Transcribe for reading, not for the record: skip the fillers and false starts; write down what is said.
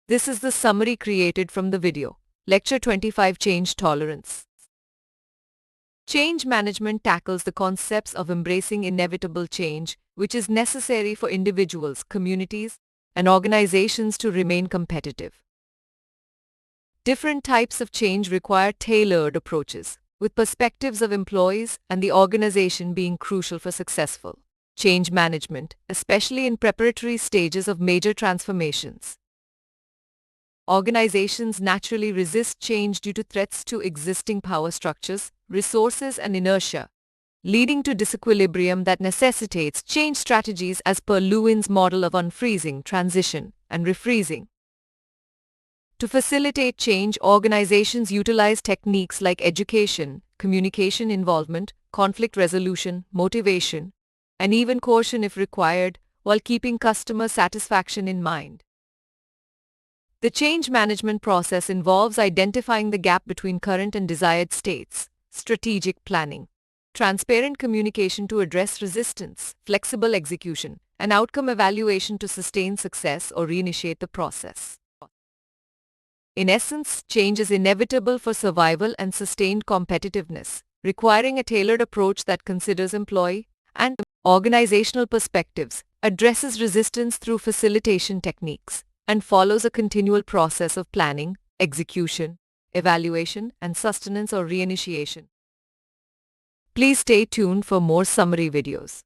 This is the summary created from the video. Lecture 25, Change Tolerance. Change management tackles the concepts of embracing inevitable change, which is necessary for individuals, communities, and organizations to remain competitive. Different types of change require tailored approaches, with perspectives of employees and the organization being crucial for successful change management, especially in preparatory stages of major transformations. Organizations naturally resist change due to threats to existing power structures, resources, and inertia, leading to disequilibrium that necessitates change strategies as per Lewin's model of unfreezing, transition, and refreezing. To facilitate change, organizations utilize techniques like education, communication involvement, conflict resolution, motivation, and even coercion if required, while keeping customer satisfaction in mind. The change management process involves identifying the gap between current and desired states, strategic planning, transparent communication to address resistance, flexible execution, and outcome evaluation to sustain success or reinitiate the process. In essence, change is inevitable for survival and sustained competitiveness, requiring a tailored approach that considers employee and organizational perspectives, addresses resistance through facilitation techniques, and follows a continual process of planning, execution, evaluation, and sustenance or reinitiation. Please stay tuned for more summary videos.